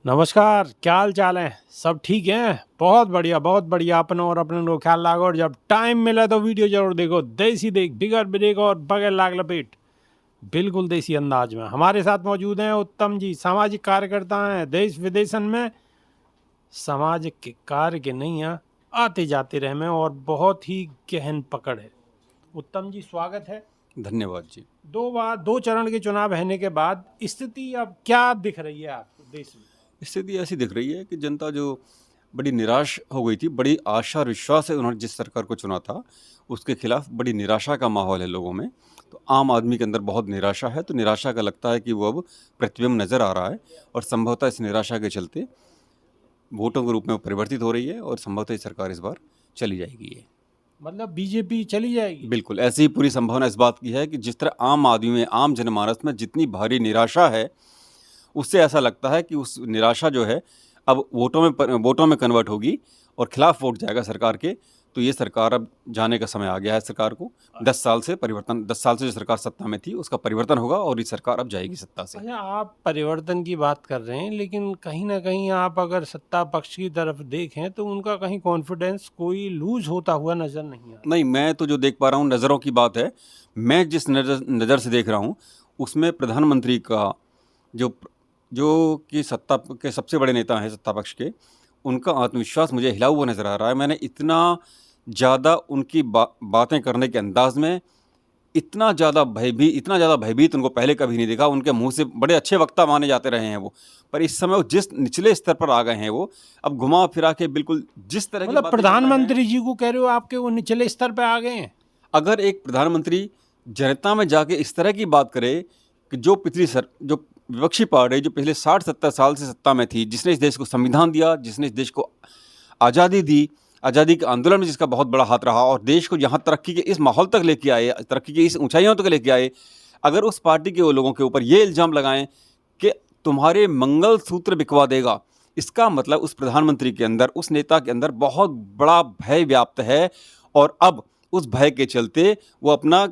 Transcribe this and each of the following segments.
नमस्कार, क्या हाल चाल है? सब ठीक हैं? बहुत बढ़िया अपनों और अपने लोग ख्याल लागो और जब टाइम मिले तो वीडियो जरूर देखो। देसी देख बिगर ब्रेक और बगैर लाग लपेट, बिल्कुल देसी अंदाज में। हमारे साथ मौजूद हैं उत्तम जी, सामाजिक कार्यकर्ता हैं, देश विदेशन में सामाजिक के कार्य के नहीं हैं, आते जाते रहे में और बहुत ही गहन पकड़ है। उत्तम जी स्वागत है। धन्यवाद जी। दो चरण के चुनाव होने के बाद स्थिति अब क्या दिख रही है आपको देश में? स्थिति ऐसी दिख रही है कि जनता जो बड़ी निराश हो गई थी, बड़ी आशा और विश्वास से उन्होंने जिस सरकार को चुना था, उसके खिलाफ बड़ी निराशा का माहौल है लोगों में। तो आम आदमी के अंदर बहुत निराशा है, तो निराशा का लगता है कि वो अब प्रतिबिंब नज़र आ रहा है और संभवतः इस निराशा के चलते वोटों के रूप में परिवर्तित हो रही है और संभवतः ये सरकार इस बार चली जाएगी। ये मतलब बीजेपी चली जाएगी? बिल्कुल ऐसी ही पूरी संभावना इस बात की है कि जिस तरह आम आदमी में, आम जनमानस में जितनी भारी निराशा है, उससे ऐसा लगता है कि उस निराशा जो है अब वोटों में कन्वर्ट होगी और खिलाफ वोट जाएगा सरकार के। तो ये सरकार अब जाने का समय आ गया है सरकार को। 10 साल से जो सरकार सत्ता में थी उसका परिवर्तन होगा और ये सरकार अब जाएगी सत्ता से। अच्छा, आप परिवर्तन की बात कर रहे हैं, लेकिन कहीं ना कहीं आप अगर सत्ता पक्ष की तरफ देखें तो उनका कहीं कॉन्फिडेंस कोई लूज होता हुआ नजर नहीं आता। नहीं, मैं तो जो देख पा रहा हूँ, नज़रों की बात है। मैं जिस नज़र से देख रहा हूँ उसमें प्रधानमंत्री का जो जो कि सत्ता के सबसे बड़े नेता हैं सत्ता पक्ष के, उनका आत्मविश्वास मुझे हिला हुआ नज़र आ रहा है। मैंने इतना ज़्यादा उनकी बातें करने के अंदाज में इतना ज़्यादा भयभीत उनको पहले कभी नहीं देखा। उनके मुंह से बड़े अच्छे वक्ता माने जाते रहे हैं वो, पर इस समय वो जिस निचले स्तर पर आ गए हैं, वो अब घुमा फिरा के बिल्कुल जिस तरह की मतलब बातें कर रहे हैं। प्रधानमंत्री जी को कह रहे हो आपके वो निचले स्तर पे आ गए हैं? अगर एक प्रधानमंत्री जनता में जाके इस तरह की बात करे कि जो विपक्षी पार्टी जो पिछले 60-70 साल से सत्ता में थी, जिसने इस देश को संविधान दिया, जिसने इस देश को आज़ादी दी, आज़ादी के आंदोलन में जिसका बहुत बड़ा हाथ रहा और देश को यहाँ तरक्की के इस माहौल तक लेके आए, तरक्की की इस ऊंचाइयों तक लेके आए, अगर उस पार्टी के वो लोगों के ऊपर ये इल्ज़ाम लगाएं कि तुम्हारे मंगलसूत्र बिकवा देगा, इसका मतलब उस प्रधानमंत्री के अंदर, उस नेता के अंदर बहुत बड़ा भय व्याप्त है और अब उस भय के चलते वो अपना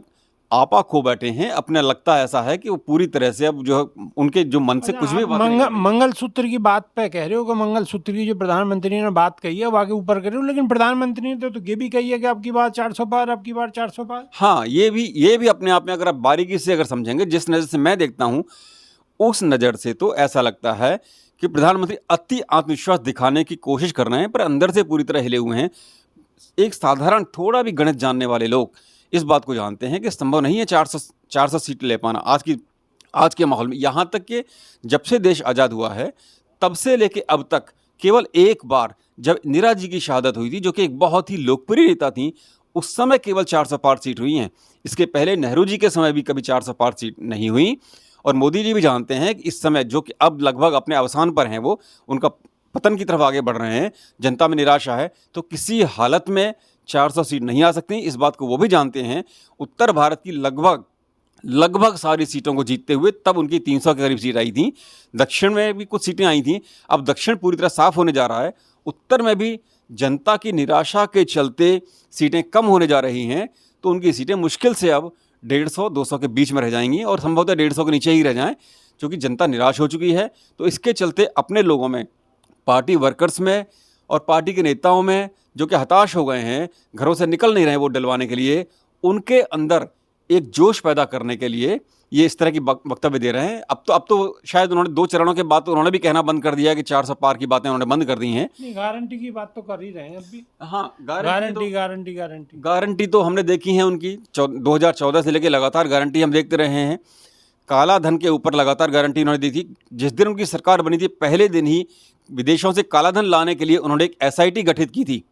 आपा खो बैठे हैं। अपने लगता ऐसा है कि वो पूरी तरह से अब जो उनके जो मन से कुछ भी बात नहीं निकलेगी। मंगलसूत्र की बात पे कह रहे हो कि मंगलसूत्र की जो प्रधानमंत्री ने बात कही है वो आगे ऊपर कर रहे हो, लेकिन प्रधानमंत्री ने तो ये भी कही है कि अब की बार 400 पार, अब की बार 400 पार। हाँ, ये भी अपने आप में अगर आप बारीकी से अगर समझेंगे, जिस नज़र से मैं देखता हूँ, उस नज़र से तो ऐसा लगता है कि प्रधानमंत्री अति आत्मविश्वास दिखाने की कोशिश कर रहे हैं, पर अंदर से पूरी तरह हिले हुए हैं। एक साधारण थोड़ा भी गणित जानने वाले लोग इस बात को जानते हैं कि संभव नहीं है 400 सीट ले पाना आज के माहौल में। यहाँ तक कि जब से देश आज़ाद हुआ है तब से लेके अब तक केवल एक बार जब इंदिरा जी की शहादत हुई थी, जो कि एक बहुत ही लोकप्रिय नेता थी, उस समय केवल 400 पार सीट हुई हैं। इसके पहले नेहरू जी के समय भी कभी 400 पार सीट नहीं हुई। और मोदी जी भी जानते हैं कि इस समय जो कि अब लगभग अपने अवसान पर हैं, वो उनका पतन की तरफ आगे बढ़ रहे हैं, जनता में निराशा है, तो किसी हालत में 400 सीट नहीं आ सकती। इस बात को वो भी जानते हैं। उत्तर भारत की लगभग सारी सीटों को जीतते हुए तब उनकी 300 के करीब सीट आई थी। दक्षिण में भी कुछ सीटें आई थी। अब दक्षिण पूरी तरह साफ होने जा रहा है। उत्तर में भी जनता की निराशा के चलते सीटें कम होने जा रही हैं, तो उनकी सीटें मुश्किल से अब 150-200 के बीच में रह जाएंगी और संभवतः 150 के नीचे ही रह जाएं, क्योंकि जनता निराश हो चुकी है। तो इसके चलते अपने लोगों में, पार्टी वर्कर्स में और पार्टी के नेताओं में, जो कि हताश हो गए हैं, घरों से निकल नहीं रहे वोट डलवाने के लिए, उनके अंदर एक जोश पैदा करने के लिए ये इस तरह की वक्तव्य दे रहे हैं। अब तो शायद उन्होंने 2 चरणों के बाद तो उन्होंने भी कहना बंद कर दिया कि 400 पार की बातें उन्होंने बंद कर दी हैं। नहीं, गारंटी की बात तो कर ही रहे हैं अब भी। हाँ, गारंटी तो हमने देखी है उनकी 2014 से लेकर लगातार गारंटी हम देखते रहे हैं। काला धन के ऊपर लगातार गारंटी उन्होंने दी थी। जिस दिन उनकी सरकार बनी थी, पहले दिन ही विदेशों से काला धन लाने के लिए उन्होंने एक एसआईटी गठित की थी।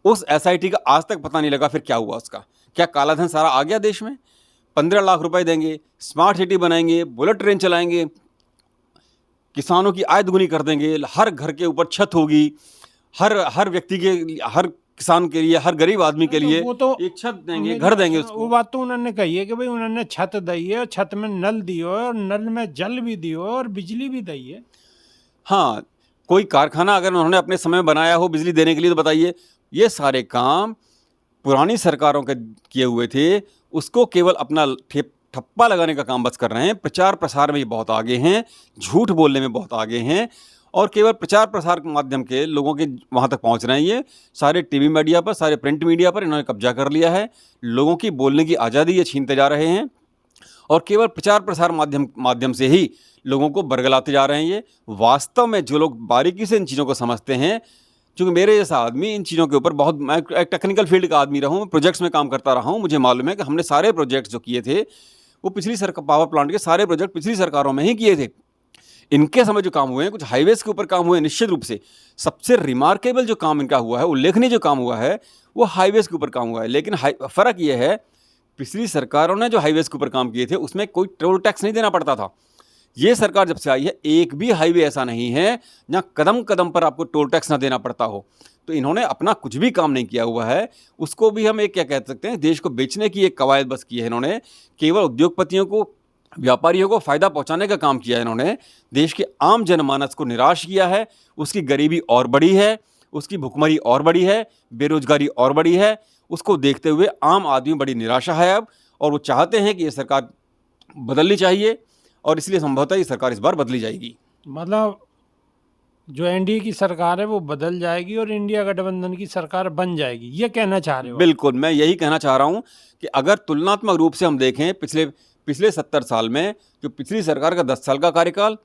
उस एसआईटी का आज तक पता नहीं लगा फिर क्या हुआ उसका। क्या काला धन सारा आ गया देश में? 15 लाख रुपए देंगे, स्मार्ट सिटी बनाएंगे, बुलेट ट्रेन चलाएंगे, किसानों की आय दुगनी कर देंगे, हर घर के ऊपर छत होगी, हर व्यक्ति के, हर किसान के लिए, हर गरीब आदमी के लिए तो एक छत देंगे, घर देंगे उसको। वो बात तो उन्होंने कही है कि भाई उन्होंने छत दी है, छत में नल दियो और नल में जल भी दियो और बिजली भी दी है। हाँ, कोई कारखाना अगर उन्होंने अपने समय में बनाया हो बिजली देने के लिए, तो बताइए। ये सारे काम पुरानी सरकारों के किए हुए थे, उसको केवल अपना ठप्पा लगाने का काम बस कर रहे हैं। प्रचार प्रसार में ये बहुत आगे हैं, झूठ बोलने में बहुत आगे हैं और केवल प्रचार प्रसार के माध्यम के लोगों के वहाँ तक पहुँच रहे हैं। ये सारे टीवी मीडिया पर, सारे प्रिंट मीडिया पर इन्होंने कब्जा कर लिया है। लोगों की बोलने की आज़ादी ये छीनते जा रहे हैं और केवल प्रचार प्रसार माध्यम से ही लोगों को बरगलाते जा रहे हैं। ये वास्तव में जो लोग बारीकी से इन चीज़ों को समझते हैं, चूँकि मेरे जैसा आदमी इन चीज़ों के ऊपर बहुत, मैं एक टेक्निकल फील्ड का आदमी रहा हूँ, प्रोजेक्ट्स में काम करता रहा हूँ, मुझे मालूम है कि हमने सारे प्रोजेक्ट्स जो किए थे वो पिछली सरकार, पावर प्लांट के सारे प्रोजेक्ट पिछली सरकारों में ही किए थे। इनके समय जो काम हुए हैं, कुछ हाईवेज़ के ऊपर काम हुए हैं निश्चित रूप से। सबसे रिमार्केबल जो काम इनका हुआ है, उल्लेखनीय जो काम हुआ है, वो हाईवेज़ के ऊपर काम हुआ है। लेकिन फ़र्क ये है, पिछली सरकारों ने जो हाईवेज़ के ऊपर काम किए थे उसमें कोई टोल टैक्स नहीं देना पड़ता था। ये सरकार जब से आई है, एक भी हाईवे ऐसा नहीं है जहाँ कदम कदम पर आपको टोल टैक्स ना देना पड़ता हो। तो इन्होंने अपना कुछ भी काम नहीं किया हुआ है, उसको भी हम एक क्या कह सकते हैं, देश को बेचने की एक कवायद बस की है इन्होंने। केवल उद्योगपतियों को, व्यापारियों को फ़ायदा पहुंचाने का काम किया है इन्होंने। देश के आम जनमानस को निराश किया है। उसकी गरीबी और बढ़ी है, उसकी भुखमरी और बढ़ी है, बेरोजगारी और बढ़ी है। उसको देखते हुए आम आदमी बड़ी निराशा है अब, और वो चाहते हैं कि ये सरकार बदलनी चाहिए, और इसलिए संभवतः ये सरकार इस बार बदली जाएगी। मतलब जो एनडीए की सरकार है वो बदल जाएगी और इंडिया गठबंधन की सरकार बन जाएगी, ये कहना चाह रहे हो? बिल्कुल, मैं यही कहना चाह रहा हूँ कि अगर तुलनात्मक रूप से हम देखें पिछले 70 साल में, जो पिछली सरकार का 10 साल का कार्यकाल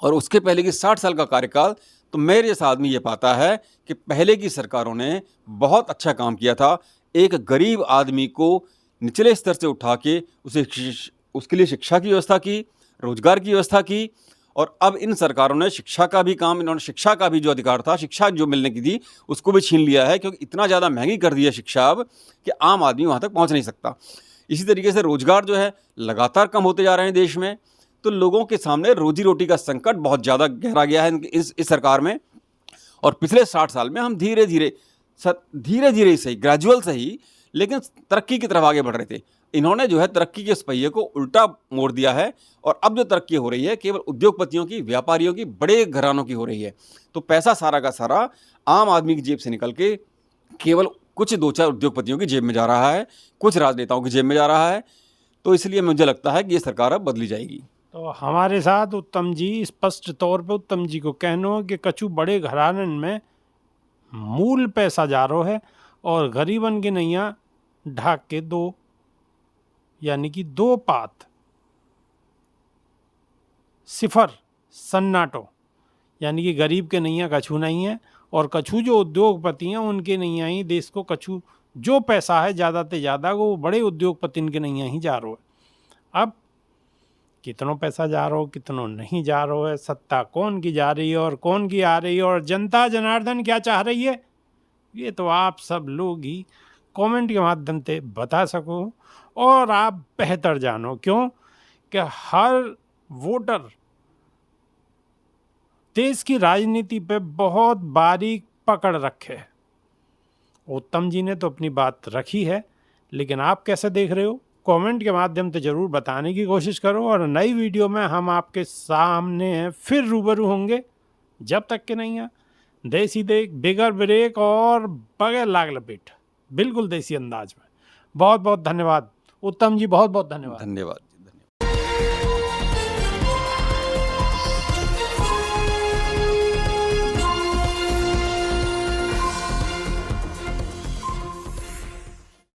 और उसके पहले की 60 साल का कार्यकाल, तो मेरे जैसा आदमी ये पाता है कि पहले की सरकारों ने बहुत अच्छा काम किया था। एक गरीब आदमी को निचले स्तर से उठा के उसके लिए शिक्षा की व्यवस्था की, रोजगार की व्यवस्था की। और अब इन सरकारों ने शिक्षा का भी काम, इन्होंने शिक्षा का भी जो अधिकार था, शिक्षा जो मिलने की थी, उसको भी छीन लिया है, क्योंकि इतना ज़्यादा महंगी कर दी है शिक्षा अब कि आम आदमी वहाँ तक पहुँच नहीं सकता। इसी तरीके से रोजगार जो है लगातार कम होते जा रहे हैं देश में। तो लोगों के सामने रोजी रोटी का संकट बहुत ज़्यादा गहरा गया है इस सरकार में। और पिछले 60 साल में हम धीरे धीरे ही सही, ग्रेजुअल सही, लेकिन तरक्की की तरफ आगे बढ़ रहे थे। इन्होंने जो है तरक्की के इस पहिए को उल्टा मोड़ दिया है, और अब जो तरक्की हो रही है केवल उद्योगपतियों की, व्यापारियों की, बड़े घरानों की हो रही है। तो पैसा सारा का सारा आम आदमी की जेब से निकल के केवल कुछ 2-4 उद्योगपतियों की जेब में जा रहा है, कुछ राजनेताओं की जेब में जा रहा है। तो इसलिए मुझे लगता है कि ये सरकार अब बदली जाएगी। तो हमारे साथ उत्तम जी, स्पष्ट तौर पे उत्तम जी को कहनो कि कछु बड़े घरानन में मूल पैसा जा रहो है और गरीबन के नैया ढाक के दो, यानी कि दो पात, सिफर, सन्नाटो, यानी कि गरीब के नैया कछु नहीं है, और कछु जो उद्योगपति हैं उनके नैया ही देश को कछु जो पैसा है ज़्यादा से ज़्यादा वो बड़े उद्योगपति के नैया ही जा रहा है। अब कितनों पैसा जा रहा हो, कितनों नहीं जा रहा है, सत्ता कौन की जा रही है और कौन की आ रही है, और जनता जनार्दन क्या चाह रही है, ये तो आप सब लोग ही कमेंट के माध्यम से बता सको और आप बेहतर जानो। क्यों कि हर वोटर देश की राजनीति पे बहुत बारीक पकड़ रखे है। उत्तम जी ने तो अपनी बात रखी है, लेकिन आप कैसे देख रहे हो, कमेंट के माध्यम से ज़रूर बताने की कोशिश करो। और नई वीडियो में हम आपके सामने फिर रूबरू होंगे। जब तक के नहीं है, देसी देख, बिगर ब्रेक और बगैर लाग लपेट, बिल्कुल देसी अंदाज में। बहुत बहुत धन्यवाद उत्तम जी, बहुत बहुत धन्यवाद। धन्यवाद।